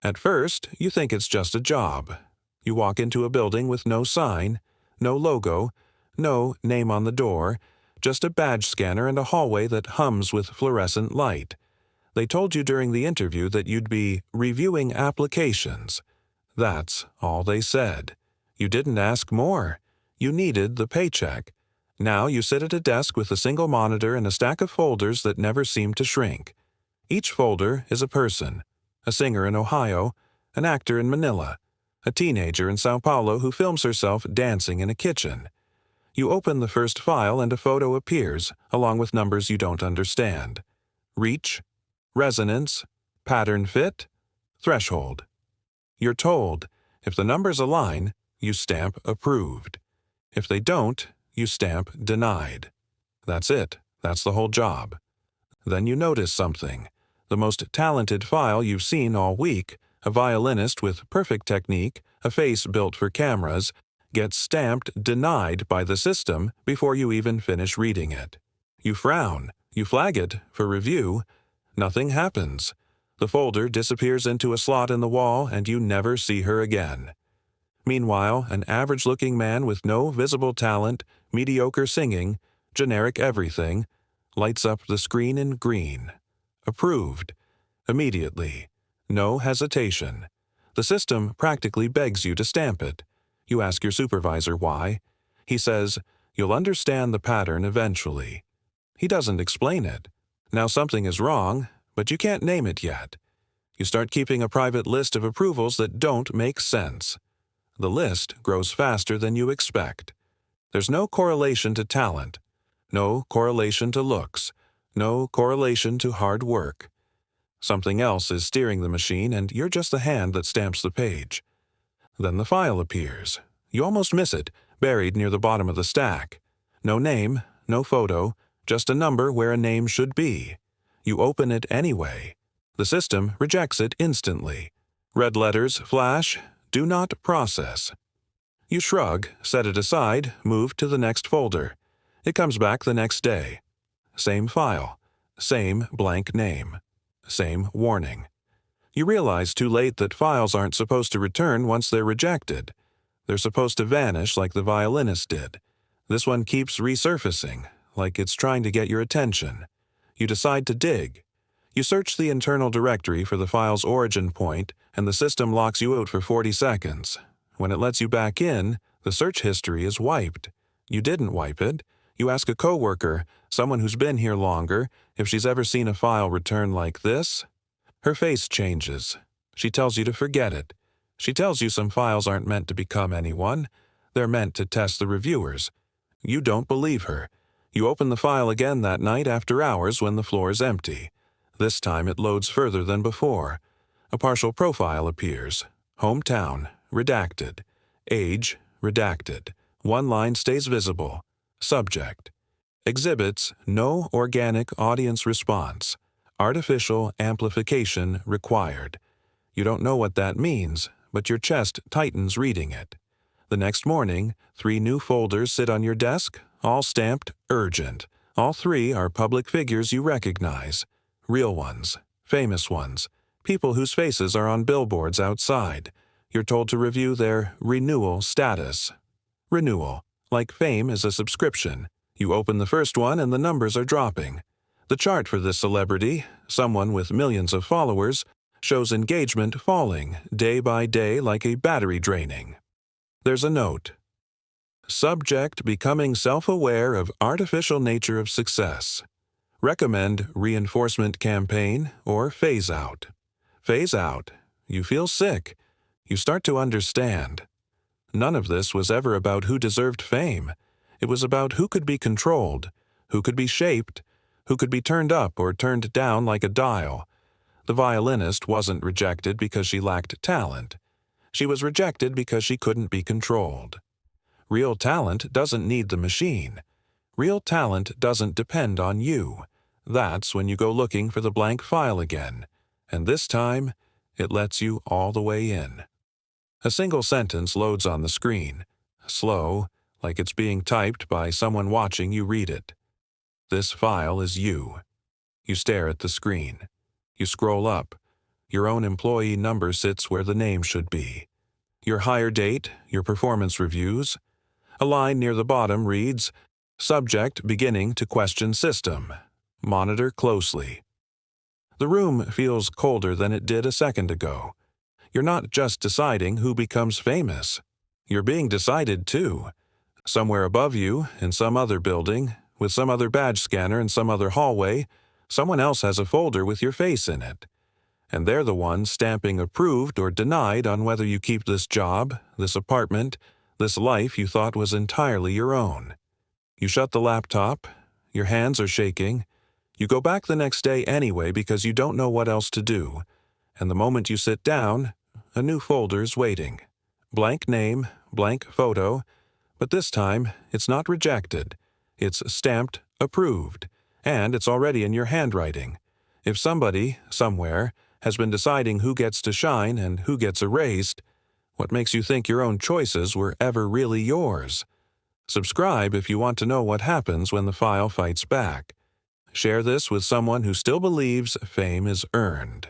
At first, you think it's just a job. You walk into a building with no sign, no logo, no name on the door, just a badge scanner and a hallway that hums with fluorescent light. They told you during the interview that you'd be reviewing applications. That's all they said. You didn't ask more. You needed the paycheck. Now you sit at a desk with a single monitor and a stack of folders that never seem to shrink. Each folder is a person, a singer in Ohio, an actor in Manila, a teenager in Sao Paulo who films herself dancing in a kitchen. You open the first file and a photo appears, along with numbers you don't understand. Reach, resonance, pattern fit, threshold. You're told, if the numbers align, you stamp approved. If they don't, you stamp denied. That's it. That's the whole job. Then you notice something. The most talented file you've seen all week, a violinist with perfect technique, a face built for cameras, gets stamped denied by the system before you even finish reading it. You frown. You flag it for review. Nothing happens. The folder disappears into a slot in the wall and you never see her again. Meanwhile, an average-looking man with no visible talent, mediocre singing, generic everything, lights up the screen in green. Approved. Immediately. No hesitation. The system practically begs you to stamp it. You ask your supervisor why. He says, "You'll understand the pattern eventually." He doesn't explain it. Now something is wrong, but you can't name it yet. You start keeping a private list of approvals that don't make sense. The list grows faster than you expect. There's no correlation to talent, no correlation to looks, no correlation to hard work. Something else is steering the machine and you're just the hand that stamps the page. Then the file appears. You almost miss it, buried near the bottom of the stack. No name, no photo, just a number where a name should be. You open it anyway. The system rejects it instantly. Red letters flash, "Do not process." You shrug, set it aside, move to the next folder. It comes back the next day. Same file, same blank name, same warning. You realize too late that files aren't supposed to return once they're rejected. They're supposed to vanish like the violinist did. This one keeps resurfacing, like it's trying to get your attention. You decide to dig. You search the internal directory for the file's origin point, and the system locks you out for 40 seconds. When it lets you back in, the search history is wiped. You didn't wipe it. You ask a coworker, someone who's been here longer, if she's ever seen a file return like this. Her face changes. She tells you to forget it. She tells you some files aren't meant to become anyone. They're meant to test the reviewers. You don't believe her. You open the file again that night after hours when the floor is empty. This time it loads further than before. A partial profile appears. Hometown, redacted. Age, redacted. One line stays visible. Subject. Exhibits no organic audience response. Artificial amplification required. You don't know what that means, but your chest tightens reading it. The next morning, 3 new folders sit on your desk, all stamped urgent. All 3 are public figures you recognize. Real ones, famous ones, people whose faces are on billboards outside. You're told to review their renewal status. Renewal, like fame is a subscription. You open the first one and the numbers are dropping. The chart for this celebrity, someone with millions of followers, shows engagement falling day by day like a battery draining. There's a note. Subject becoming self-aware of artificial nature of success. Recommend reinforcement campaign or phase out. Phase out. You feel sick. You start to understand. None of this was ever about who deserved fame. It was about who could be controlled, who could be shaped, who could be turned up or turned down like a dial. The violinist wasn't rejected because she lacked talent. She was rejected because she couldn't be controlled. Real talent doesn't need the machine. Real talent doesn't depend on you. That's when you go looking for the blank file again. And this time, it lets you all the way in. A single sentence loads on the screen. Slow, like it's being typed by someone watching you read it. This file is you. You stare at the screen. You scroll up. Your own employee number sits where the name should be. Your hire date, your performance reviews. A line near the bottom reads, "Subject beginning to question system. Monitor closely." The room feels colder than it did a second ago. You're not just deciding who becomes famous. You're being decided too. Somewhere above you, in some other building, with some other badge scanner in some other hallway, someone else has a folder with your face in it. And they're the ones stamping approved or denied on whether you keep this job, this apartment, this life you thought was entirely your own. You shut the laptop. Your hands are shaking. You go back the next day anyway because you don't know what else to do. And the moment you sit down, a new folder's waiting. Blank name, blank photo, but this time it's not rejected. It's stamped approved, and it's already in your handwriting. If somebody, somewhere, has been deciding who gets to shine and who gets erased, what makes you think your own choices were ever really yours? Subscribe if you want to know what happens when the file fights back. Share this with someone who still believes fame is earned.